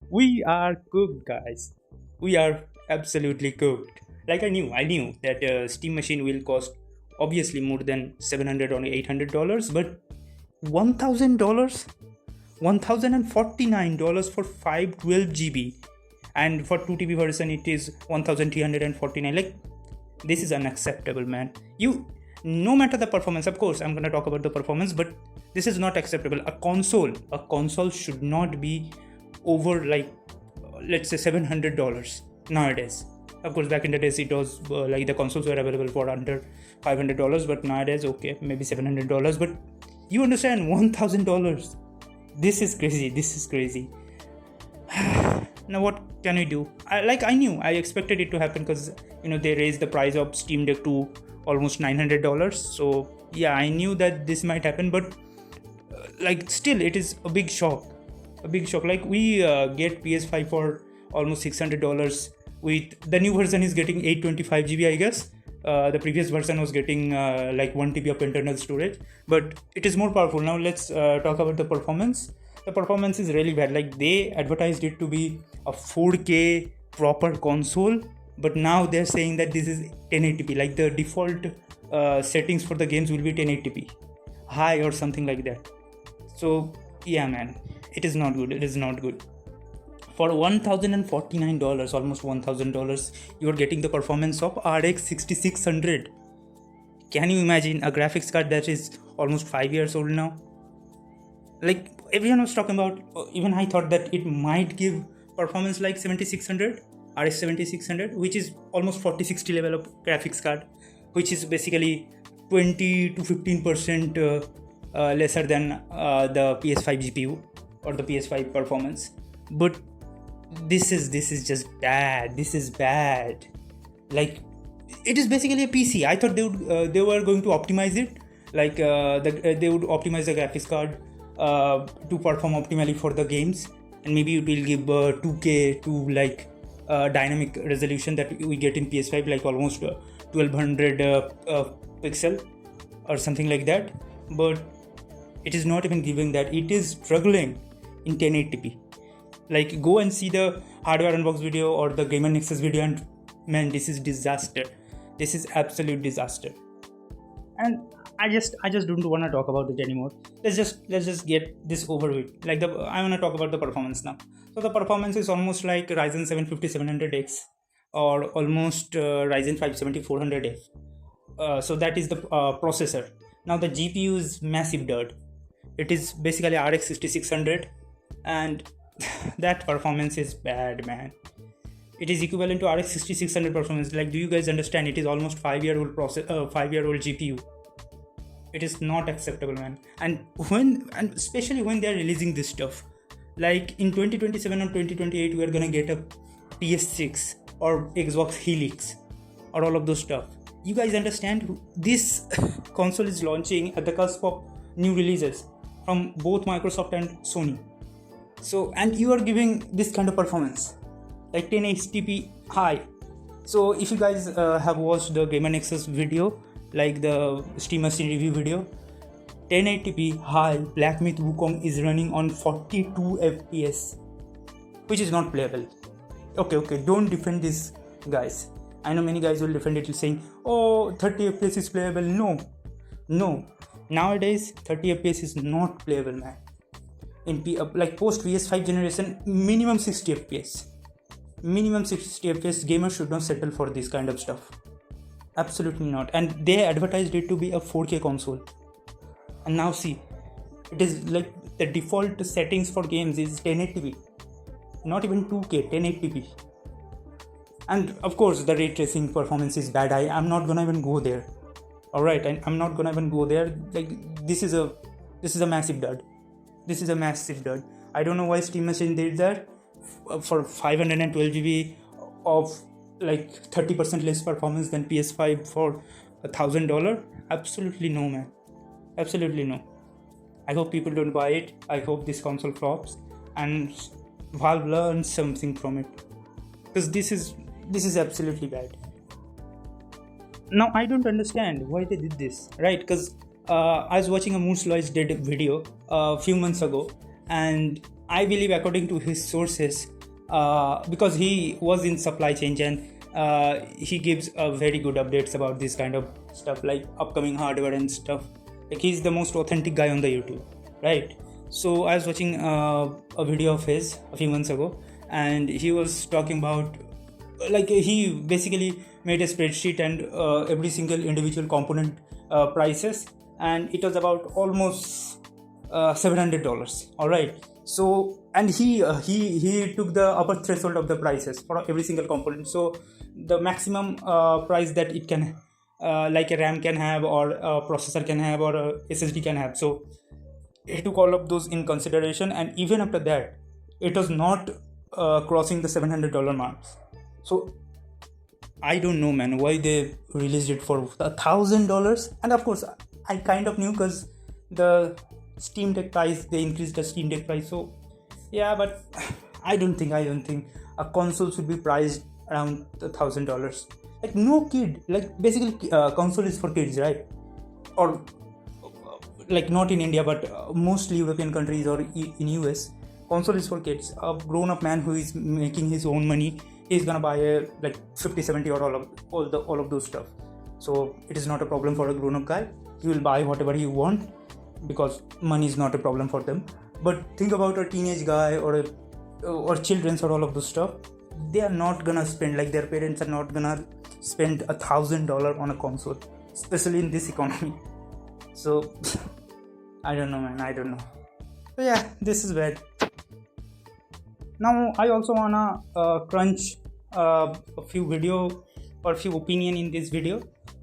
We are cooked, guys. We are absolutely cooked. Like I knew that a Steam machine will cost obviously more than 700 or $800, but $1,000, $1,049 for 512 GB, and for 2 TB version it is 1,349. Like, this is unacceptable, man. No matter the performance, of course I'm gonna talk about the performance, but this is not acceptable. A console should not be over, like, let's say $700 nowadays. Of course, back in the days it was like the consoles were available for under $500, but nowadays, okay, maybe $700. But you understand, $1,000. This is crazy. Now what can we do? I expected it to happen, because they raised the price of Steam Deck to almost $900. So yeah, I knew that this might happen, but like, still, it is a big shock. Like, we get PS5 for almost $600. With the new version is getting 825 GB, I guess. The previous version was getting like 1 TB of internal storage, but it is more powerful. Now let's talk about the performance. The performance is really bad. Like, they advertised it to be a 4K proper console, but now they're saying that this is 1080p. Like, the default settings for the games will be 1080p high or something like that. So yeah, man, it is not good. For $1,049, almost $1,000, you are getting the performance of RX 6600. Can you imagine a graphics card that is almost 5 years old now? Like, everyone was talking about, even I thought that it might give performance like 7600, RX 7600, which is almost 4060 level of graphics card, which is basically 20 to 15% lesser than the PS5 GPU or the PS5 performance. But this is just bad. This is bad. Like, it is basically a PC. I thought they were going to optimize it, like, they would optimize the graphics card to perform optimally for the games, and maybe it will give 2K to, like, dynamic resolution that we get in PS5, like almost 1200 pixel or something like that. But it is not even giving that. It is struggling in 1080p. Like, go and see the hardware unbox video or the Gamer Nexus video, and man, this is disaster. This is absolute disaster. And I just don't want to talk about it anymore. Let's just get this over with. Like, I want to talk about the performance now. So the performance is almost like Ryzen 7 5700X, or almost Ryzen 5 7400F. So that is the processor. Now the GPU is massive dirt. It is basically RX 6600, and that performance is bad, man. It is equivalent to RX 6600 performance. Like, do you guys understand? It is almost 5-year-old 5-year-old GPU. It is not acceptable, man. And especially when they are releasing this stuff, like in 2027 or 2028, we are gonna get a PS6 or Xbox Helix or all of those stuff. You guys understand? This console is launching at the cusp of new releases from both Microsoft and Sony. So, and you are giving this kind of performance, like 1080p high. So if you guys have watched the Gamer Nexus video, like the Steam Machine review video, 1080p high Black Myth Wukong is running on 42 FPS, which is not playable. Okay, don't defend this, guys. I know many guys will defend it saying, oh, 30 FPS is playable. No. Nowadays, 30 FPS is not playable, man. In like post PS5 generation, minimum 60 FPS. Minimum 60 FPS. Gamers should not settle for this kind of stuff. Absolutely not. And they advertised it to be a 4K console. And now see, it is like the default settings for games is 1080p. Not even 2K, 1080p. And of course, the ray tracing performance is bad. I'm not gonna even go there. Alright, and I'm not gonna even go there. Like, this is a massive dud. This is a massive dud. I don't know why Steam Machine did that for 512 GB of like 30% less performance than PS5 for $1,000. Absolutely no, man. Absolutely no. I hope people don't buy it. I hope this console flops and Valve learns something from it, because this is absolutely bad. Now I don't understand why they did this, right? Because I was watching a Moose Lois did video a few months ago, and I believe, according to his sources, because he was in supply chain, and he gives very good updates about this kind of stuff, like upcoming hardware and stuff. Like, he's the most authentic guy on the YouTube, right? So I was watching a video of his a few months ago, and he was talking about, like, he basically made a spreadsheet and every single individual component prices, and it was about almost $700. All right. So, and he took the upper threshold of the prices for every single component. So the maximum price that it can, like a RAM can have, or a processor can have, or a SSD can have. So he took all of those in consideration, and even after that, it was not crossing the $700 marks. So I don't know, man, why they released it for $1,000. And of course, I kind of knew, because the Steam Deck price, they increased the Steam Deck price. So yeah, but I don't think a console should be priced around $1,000. Like, no kid, like, basically console is for kids, right? Or like, not in India, but mostly European countries or in US, console is for kids. A grown-up man who is making his own money, he's gonna buy a like 50, 70, or all of those stuff. So it is not a problem for a grown-up guy. He will buy whatever he want, because money is not a problem for them. But think about a teenage guy, or children, or all of those stuff. They are not gonna spend, like, their parents are not gonna spend $1,000 on a console, especially in this economy. So I don't know, man. I don't know. So yeah, this is bad. Now I also wanna crunch a few video or a few opinion in this video,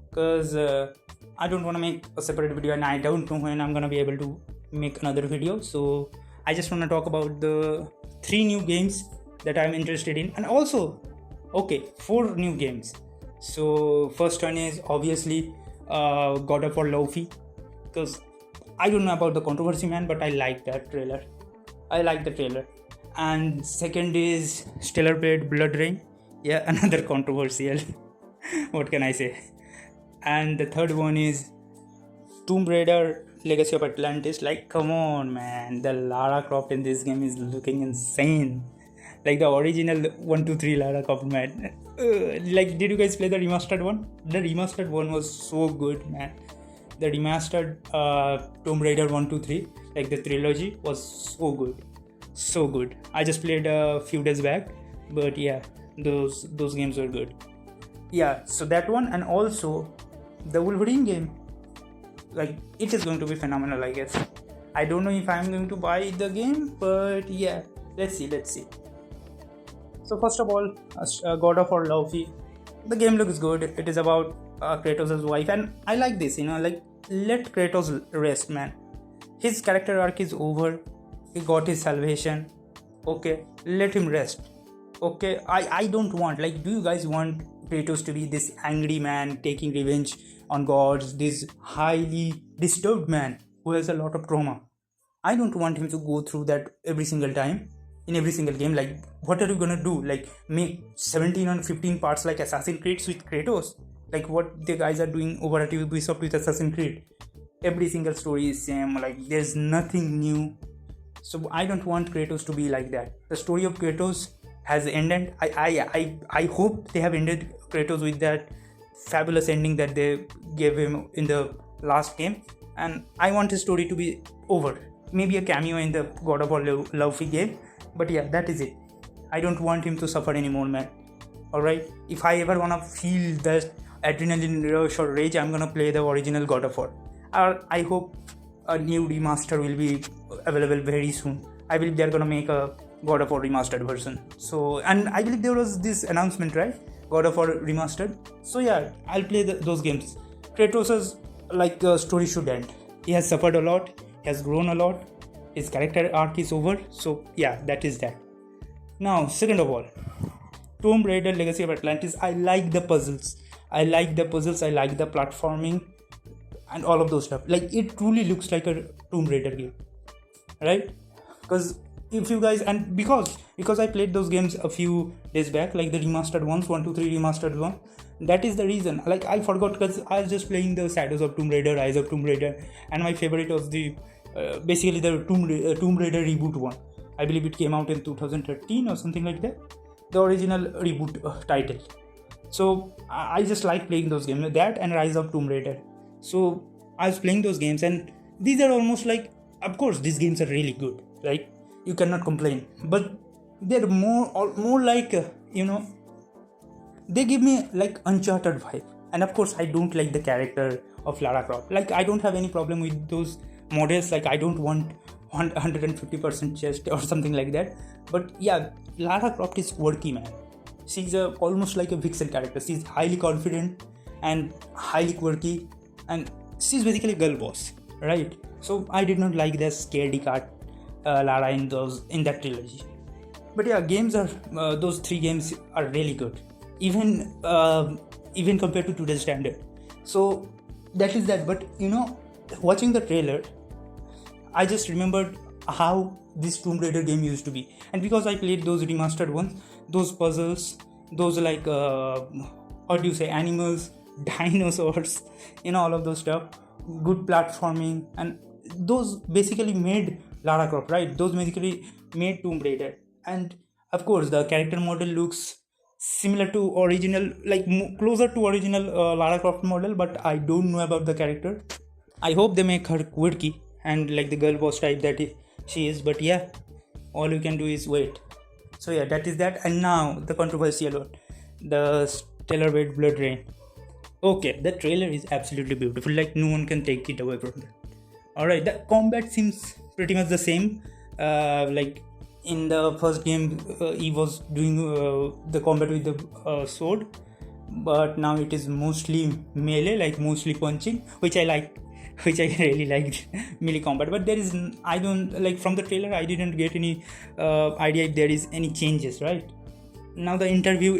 because I don't want to make a separate video, and I don't know when I'm gonna be able to make another video. So I just want to talk about the 3 new games that I'm interested in, and also 4 new games. So first one is obviously God of War Lofi, because I don't know about the controversy, man, but I like that trailer. And second is Stellar Blade Blood Rain. Yeah, another controversial. What can I say? And the third one is Tomb Raider Legacy of Atlantis. Like, come on, man, the Lara Croft in this game is looking insane. Like the original 1, 2, 3 Lara Croft, man. Like, did you guys play the remastered one? The remastered one was so good, man. The remastered Tomb Raider 1, 2, 3, like the trilogy, was so good. I just played a few days back, but yeah, those games were good. Yeah, so that one, and also the Wolverine game. Like, it is going to be phenomenal, I guess. I don't know if I'm going to buy the game, but yeah, let's see. So first of all, God of War Lofi. The game looks good. It is about Kratos' wife, and I like this, like, let Kratos rest, man. His character arc is over. He got his salvation. Okay, let him rest. Okay, I don't want, like, do you guys want Kratos to be this angry man taking revenge on gods, this highly disturbed man who has a lot of trauma? I don't want him to go through that every single time, in every single game. Like, what are you gonna do? Like, make 17 or 15 parts like Assassin's Creed with Kratos? Like, what the guys are doing over at Ubisoft with Assassin's Creed? Every single story is same. Like, there's nothing new. So I don't want Kratos to be like that. The story of Kratos has ended. I hope they have ended Kratos with that fabulous ending that they gave him in the last game, and I want his story to be over. Maybe a cameo in the God of War Lofi game, but yeah, that is it. I don't want him to suffer anymore, man. Alright, if I ever wanna feel that adrenaline rush or rage, I'm gonna play the original God of War. Or I hope a new remaster will be available very soon. I believe they're gonna make a God of War remastered version. So, and I believe there was this announcement, right? God of War remastered. So yeah, I'll play those games. Kratos' story should end. He has suffered a lot. He has grown a lot. His character arc is over. So yeah, that is that. Now, second of all, Tomb Raider Legacy of Atlantis. I like the puzzles. I like the platforming and all of those stuff. Like, it truly looks like a Tomb Raider game, right? Because if you guys, and because I played those games a few days back, like the remastered ones, 1, 2, 3 remastered one. That is the reason. Like, I forgot, because I was just playing the Shadows of Tomb Raider, Rise of Tomb Raider, and my favorite was the basically the Tomb Raider reboot one. I believe it came out in 2013 or something like that. The original reboot title. So I just like playing those games, that and Rise of Tomb Raider. So I was playing those games, and these are almost like, of course, these games are really good. Like, you cannot complain, but they're more like they give me like Uncharted vibe. And of course, I don't like the character of Lara Croft. Like, I don't have any problem with those models. Like, I don't want 150% chest or something like that. But yeah, Lara Croft is quirky, man. She's almost like a vixen character. She's highly confident and highly quirky, and she's basically a girl boss, right? So I did not like the scaredy cat Lara in that trilogy. But yeah, games are those 3 games are really good, even compared to today's standard. So that is that. But watching the trailer, I just remembered how this Tomb Raider game used to be. And because I played those remastered ones, those puzzles, those like how do you say, animals, dinosaurs, all of those stuff, good platforming, and those basically made Lara Croft, right? Those basically made Tomb Raider. And of course, the character model looks similar to original, like closer to original Lara Croft model, but I don't know about the character. I hope they make her quirky and like the girl boss type that she is. But yeah, all you can do is wait. So yeah, that is that. And now the controversial one, the Stellar Blade Blood Rain. Okay, the trailer is absolutely beautiful. Like, no one can take it away from that. Alright, the combat seems pretty much the same. Like in the first game, Eve was doing the combat with the sword, but now it is mostly melee, like mostly punching, which I like. Which I really liked melee combat. But there is, I don't like, from the trailer I didn't get any idea if there is any changes, right? Now the interview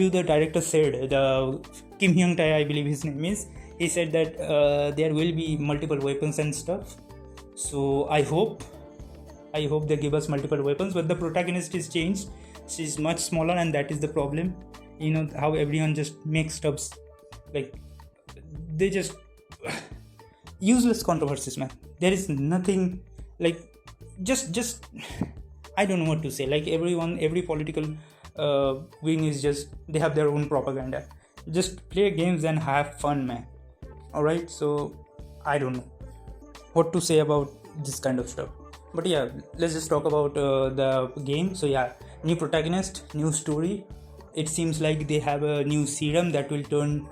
the director said, the Kim Hyung Tae, I believe his name is, he said that there will be multiple weapons and stuff. So I hope they give us multiple weapons. But the protagonist is changed. She's much smaller, and that is the problem. How everyone just makes stuff, like they just useless controversies, man. There is nothing, like just I don't know what to say. Like every political wing is just, they have their own propaganda. Just play games and have fun, man. Alright, so I don't know what to say about this kind of stuff. But yeah, let's just talk about the game. So yeah, new protagonist, new story. It seems like they have a new serum that will turn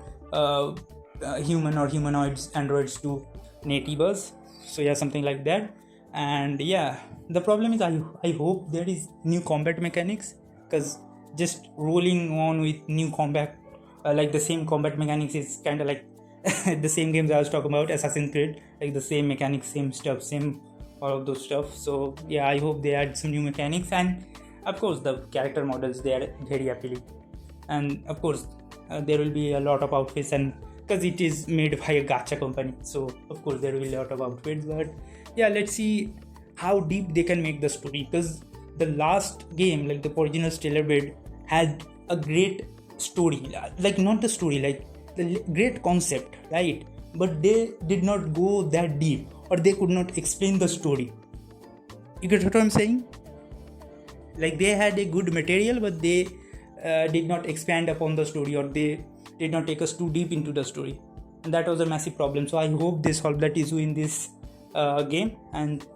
human or humanoids, androids to natives. So yeah, something like that. And yeah, the problem is I hope there is new combat mechanics, because just rolling on with new combat, like the same combat mechanics is kind of like the same games I was talking about, Assassin's Creed, like the same mechanics, same stuff, same all of those stuff. So yeah, I hope they add some new mechanics. And of course the character models, they are very appealing. And of course there will be a lot of outfits, and because it is made by a gacha company, so of course there will be a lot of outfits. But yeah, let's see how deep they can make the story, because the last game, like the original Stellar Blade, had a great story, like not the story, like the great concept, right? But they did not go that deep, or they could not explain the story. You get what I'm saying? Like, they had a good material, but they did not expand upon the story, or they did not take us too deep into the story, and that was a massive problem. So I hope they solve that issue in this game and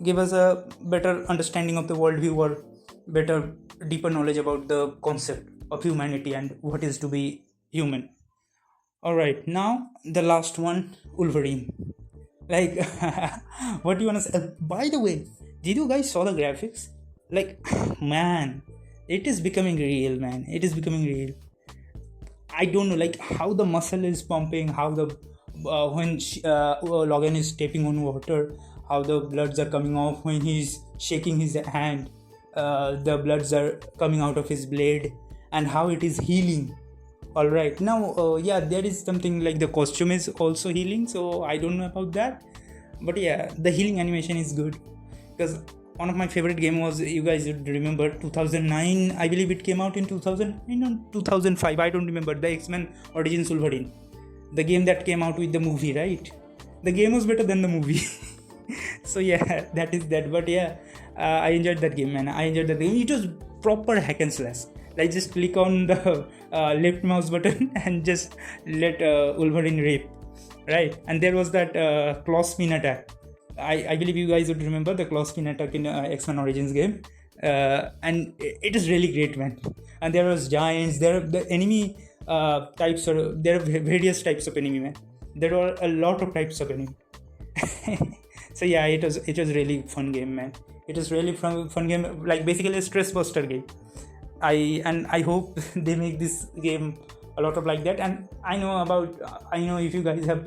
give us a better understanding of the worldview, or better, deeper knowledge about the concept of humanity and what is to be human. Alright, now the last one, Wolverine. Like, what do you want to say? By the way, did you guys saw the graphics? Like, man, it is becoming real, man. It is becoming real. I don't know, like, how the muscle is pumping, how the when Logan is stepping on water, how the bloods are coming off when he's shaking his hand, the bloods are coming out of his blade, and how it is healing. Alright, now yeah, there is something like the costume is also healing, so I don't know about that. But yeah, the healing animation is good, because one of my favorite game was, you guys would remember, 2009, I believe it came out in 2005, I don't remember, the X-Men Origins Wolverine, the game that came out with the movie, right? The game was better than the movie. So yeah, that is that. But yeah, I enjoyed that game, man. I enjoyed that game. It was proper hack and slash. Like just click on the left mouse button and just let Wolverine rape, right? And there was that claw spin attack. I believe you guys would remember the claw spin attack in X-Men Origins game, and it is really great, man. And there was giants. There are the enemy types. There are various types of enemy, man. There are a lot of types of enemy. So yeah, it was really fun game, man. It was really fun game, like basically a stress buster game. I hope they make this game a lot of like that. And I know if you guys have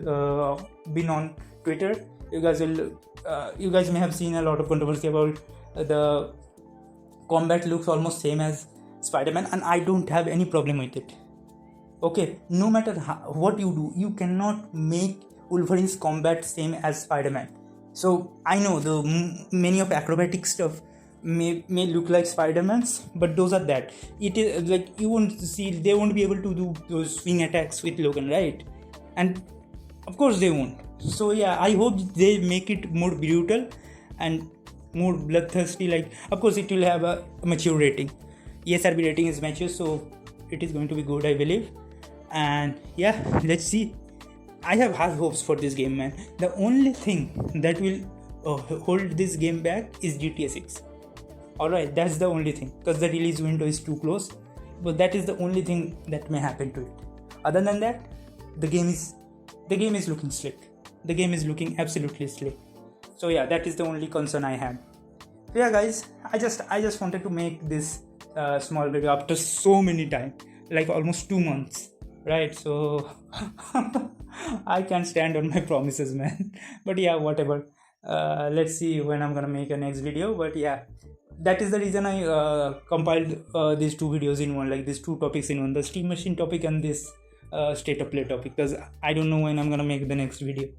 been on Twitter, you guys may have seen a lot of controversy about the combat looks almost same as Spider-Man, and I don't have any problem with it. Okay, no matter what you do, you cannot make Wolverine's combat same as Spider-Man. So I know many of acrobatic stuff may look like Spider-Man's, but those are that. It is like they won't be able to do those swing attacks with Logan, right? And of course they won't. So yeah, I hope they make it more brutal and more bloodthirsty. Like, of course it will have a mature rating. ESRB rating is mature, so it is going to be good, I believe. And yeah, let's see. I have high hopes for this game, man. The only thing that will hold this game back is GTA 6. Alright, that's the only thing, because the release window is too close. But that is the only thing that may happen to it. Other than that, the game is looking slick. The game is looking absolutely slick. So yeah, that is the only concern I have. So yeah, guys, I just wanted to make this small video after so many time, like almost 2 months, right? So I can't stand on my promises, man. But yeah, whatever. Let's see when I'm gonna make a next video. But yeah, that is the reason I compiled these two videos in one, like these two topics in one, the Steam Machine topic and this state of play topic, because I don't know when I'm gonna make the next video.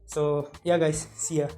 So yeah, guys, see ya.